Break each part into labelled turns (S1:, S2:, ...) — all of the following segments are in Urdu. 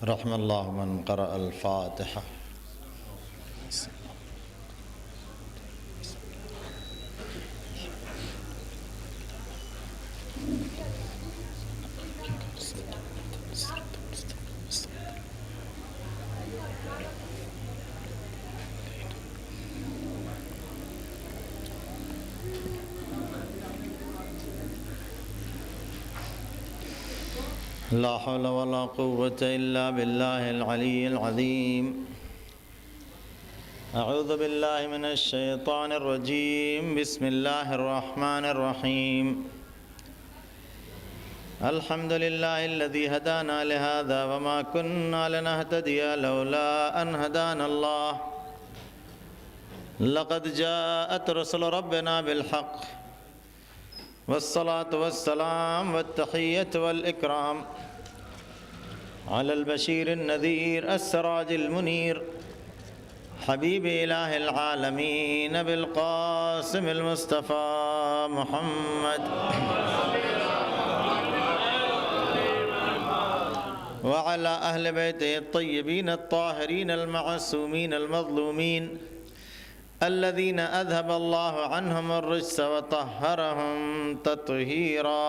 S1: رحم الله من قرأ الفاتحة. لا حول ولا قوة إلا بالله العلي العظيم. أعوذ بالله من الشيطان الرجيم. بسم الله الرحمن الرحيم. الحمد لله الذي هدانا لهذا وما كنا لنهتدي لولا أن هدانا الله. لقد جاءت رسل ربنا بالحق والصلاة والسلام والتحية والإكرام على البشير النذير السراج المنير حبيب إله العالمين بالقاسم المصطفى محمد وعلى أهل بيته الطيبين الطاهرين المعصومين المظلومين الذين أذهب الله عنهم الرجس وطهرهم تطهيرا.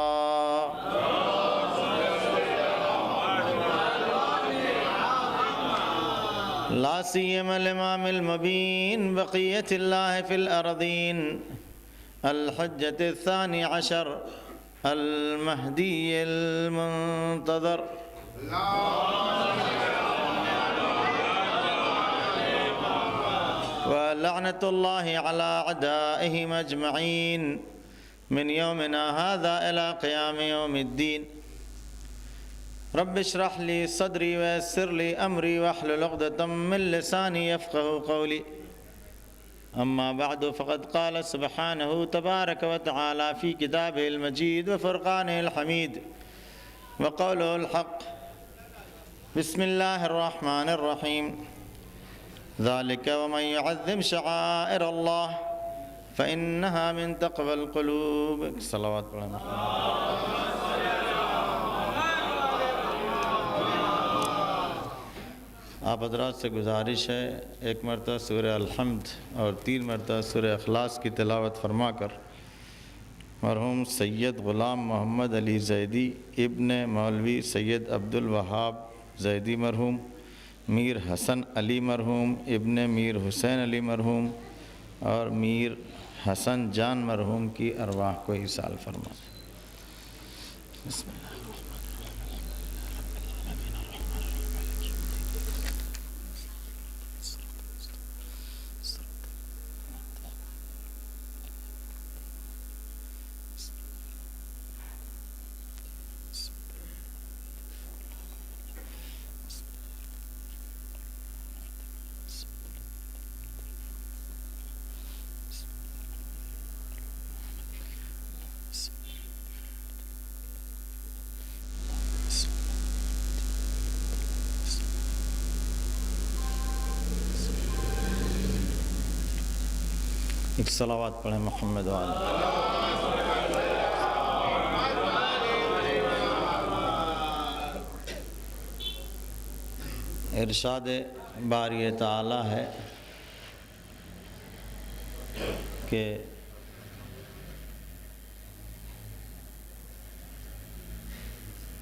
S1: لا سيما الإمام المبين بقية الله في الأرضين الحجة الثاني عشر المهدي المنتظر ولعنة الله على أعدائهم أجمعين من يومنا هذا إلى قيام يوم الدين. رب اشرح لي صدري ويسر لي أمري واحلل عقدة من لساني يفقه قولي. أما بعد فقد قال سبحانه تبارك وتعالى في كتابه المجيد وفرقانه الحميد وقوله الحق. بسم الله الرحمن الرحيم. ذلك ومن يعظم شعائر الله فإنها من تقوى القلوب. صلوات اللہ. آپ حضرات سے گزارش ہے ایک مرتبہ سورہ الحمد اور 3 مرتبہ سورہ اخلاص کی تلاوت فرما کر مرحوم سید غلام محمد علی زیدی ابن مولوی سید عبدالوہاب زیدی مرحوم، میر حسن علی مرحوم ابن میر حسین علی مرحوم اور میر حسن جان مرحوم کی ارواح کو ایصال فرما. بسم اللہ. ایک صلوات پڑھیں محمد وعلی. ارشاد باری تعالی ہے کہ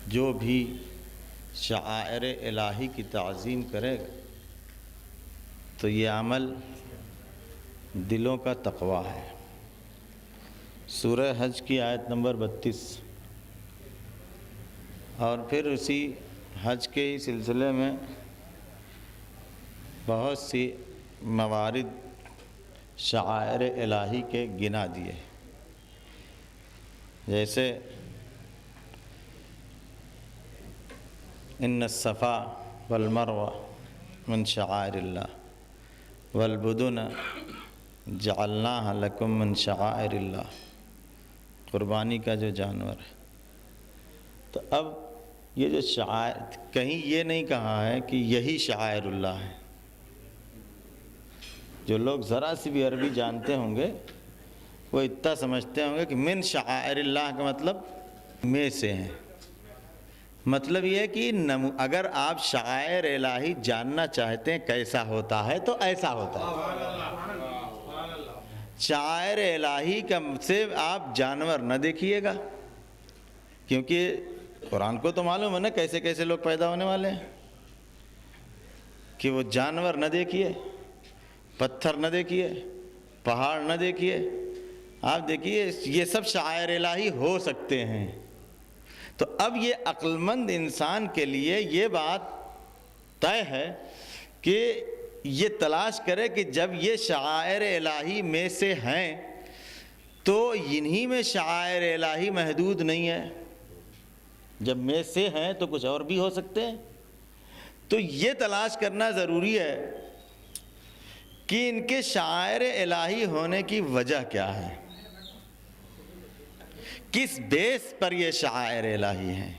S1: جو بھی شعائر الہی کی تعظیم کرے گا تو یہ عمل دلوں کا تقویٰ ہے. سورہ حج کی آیت نمبر 32. اور پھر اسی حج کے ہی سلسلے میں بہت سی موارد شعائر الہی کے گنا دیے، جیسے ان الصفا والمروہ من شعائر اللہ والبدن جعلناها لکم من شعائر اللہ. قربانی کا جو جانور ہے. تو اب یہ جو شعائر، کہیں یہ نہیں کہا ہے کہ یہی شعائر اللہ ہے. جو لوگ ذرا سی بھی عربی جانتے ہوں گے وہ اتنا سمجھتے ہوں گے کہ من شعائر اللہ کا مطلب میں سے ہیں، مطلب یہ ہے کہ اگر آپ شعائر الہی جاننا چاہتے ہیں کیسا ہوتا ہے تو ایسا ہوتا ہے۔ شعائر الہی کا سے آپ جانور نہ دیکھیے گا، کیونکہ قرآن کو تو معلوم ہے نا کیسے کیسے لوگ پیدا ہونے والے ہیں، کہ وہ جانور نہ دیکھیے، پتھر نہ دیکھیے، پہاڑ نہ دیکھیے، آپ دیکھیے یہ سب شعائر الہی ہو سکتے ہیں۔ تو اب یہ عقل مند انسان کے لیے یہ بات طے ہے کہ یہ تلاش کرے کہ جب یہ شعائر الہی میں سے ہیں تو انہی میں شعائر الہی محدود نہیں ہے، جب میں سے ہیں تو کچھ اور بھی ہو سکتے ہیں۔ تو یہ تلاش کرنا ضروری ہے کہ ان کے شعائر الہی ہونے کی وجہ کیا ہے، کس بیس پر یہ شعائر الہی ہیں،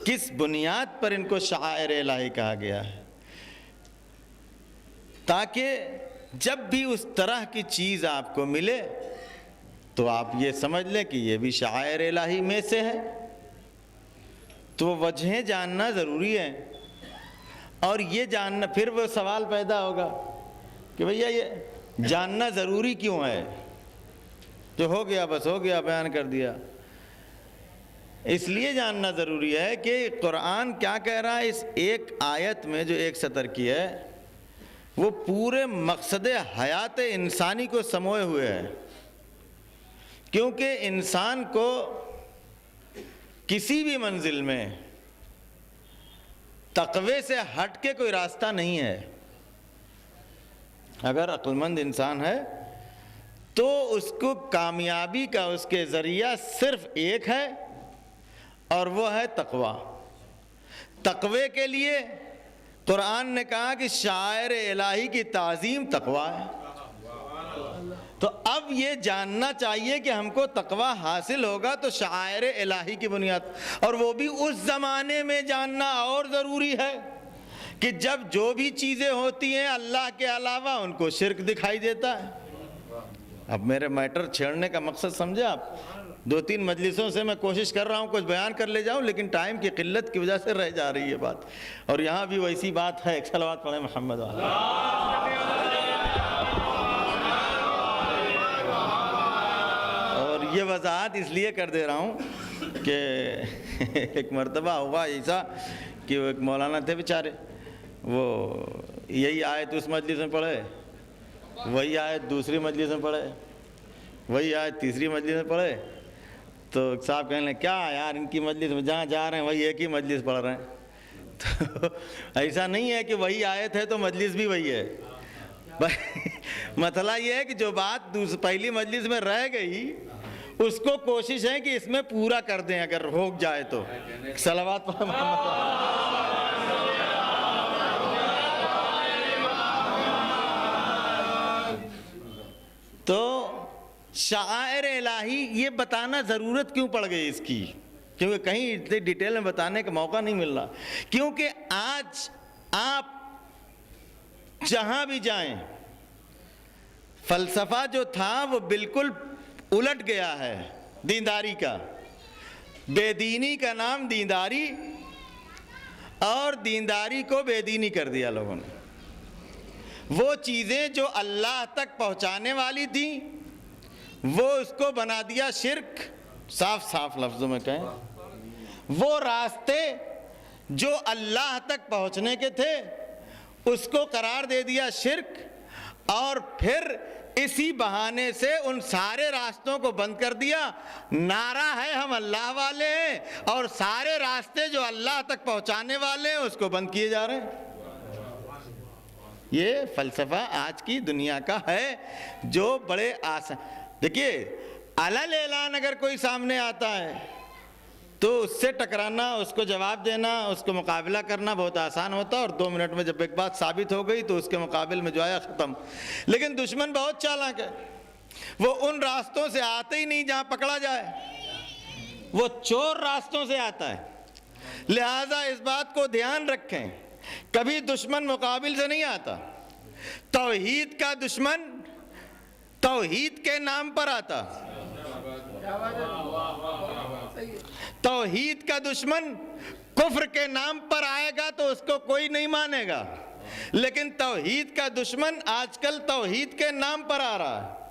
S1: کس بنیاد پر ان کو شعائر الہی کہا گیا ہے، تاکہ جب بھی اس طرح کی چیز آپ کو ملے تو آپ یہ سمجھ لیں کہ یہ بھی شعائر الہی میں سے ہے۔ تو وجہیں جاننا ضروری ہے، اور یہ جاننا پھر وہ سوال پیدا ہوگا کہ بھیا یہ جاننا ضروری کیوں ہے، جو ہو گیا بس ہو گیا، بیان کر دیا۔ اس لیے جاننا ضروری ہے کہ قرآن کیا کہہ رہا ہے اس ایک آیت میں جو ایک سطر کی ہے، وہ پورے مقصد حیات انسانی کو سموئے ہوئے ہے، کیونکہ انسان کو کسی بھی منزل میں تقوی سے ہٹ کے کوئی راستہ نہیں ہے۔ اگر عقل مند انسان ہے تو اس کو کامیابی کا اس کے ذریعہ صرف ایک ہے، اور وہ ہے تقوی۔ تقوی کے لیے قرآن نے کہا کہ شاعر الہی کی تعظیم تقوی ہے۔ تو اب یہ جاننا چاہیے کہ ہم کو تقوی حاصل ہوگا تو شاعر الہی کی بنیاد، اور وہ بھی اس زمانے میں جاننا اور ضروری ہے کہ جب جو بھی چیزیں ہوتی ہیں اللہ کے علاوہ ان کو شرک دکھائی دیتا ہے۔ اب میرے میٹر چھیڑنے کا مقصد سمجھے آپ؟ 2-3 مجلسوں سے میں کوشش کر رہا ہوں کچھ بیان کر لے جاؤں، لیکن ٹائم کی قلت کی وجہ سے رہ جا رہی ہے بات، اور یہاں بھی ویسی بات ہے۔ ایک صلوات پڑھیں محمد والا۔ اور یہ وضاحت اس لیے کر دے رہا ہوں کہ ایک مرتبہ ہوا ایسا کہ وہ ایک مولانا تھے بیچارے، وہ یہی آیت اس مجلس میں پڑھے، وہی آیت دوسری مجلس میں پڑھے، وہی آیت تیسری مجلس میں پڑھے، تو صاحب کہنے لگے کیا یار ان کی مجلس میں جہاں جا رہے ہیں وہی ایک ہی مجلس پڑھ رہے ہیں۔ تو ایسا نہیں ہے کہ وہی آیت ہے تو مجلس بھی وہی ہے، مسئلہ یہ ہے کہ جو بات پہلی مجلس میں رہ گئی اس کو کوشش ہے کہ اس میں پورا کر دیں اگر ہو جائے تو۔ صلوات پر تو شعائر الہی یہ بتانا ضرورت کیوں پڑ گئی اس کی، کیونکہ کہیں اتنی ڈیٹیل میں بتانے کا موقع نہیں مل رہا، کیونکہ آج آپ جہاں بھی جائیں فلسفہ جو تھا وہ بالکل الٹ گیا ہے دینداری کا۔ بے دینی کا نام دینداری، اور دینداری کو بے دینی کر دیا لوگوں نے۔ وہ چیزیں جو اللہ تک پہنچانے والی تھیں وہ اس کو بنا دیا شرک، صاف صاف لفظوں میں کہیں، وہ راستے جو اللہ تک پہنچنے کے تھے اس کو قرار دے دیا شرک، اور پھر اسی بہانے سے ان سارے راستوں کو بند کر دیا۔ نعرہ ہے ہم اللہ والے ہیں، اور سارے راستے جو اللہ تک پہنچانے والے ہیں اس کو بند کیے جا رہے ہیں۔ یہ فلسفہ آج کی دنیا کا ہے جو بڑے آسان، دیکھیے علل اعلان اگر کوئی سامنے آتا ہے تو اس سے ٹکرانا، اس کو جواب دینا، اس کو مقابلہ کرنا بہت آسان ہوتا ہے، اور 2 منٹ میں جب ایک بات ثابت ہو گئی تو اس کے مقابل میں جو آیا ختم۔ لیکن دشمن بہت چالاک ہے، وہ ان راستوں سے آتے ہی نہیں جہاں پکڑا جائے، وہ چور راستوں سے آتا ہے۔ لہٰذا اس بات کو دھیان رکھیں، کبھی دشمن مقابل سے نہیں آتا، توحید کا دشمن توحید کے نام پر آتا، توحید کا دشمن کفر کے نام پر آئے گا تو اس کو کوئی نہیں مانے گا، لیکن توحید کا دشمن آج کل توحید کے نام پر آ رہا ہے۔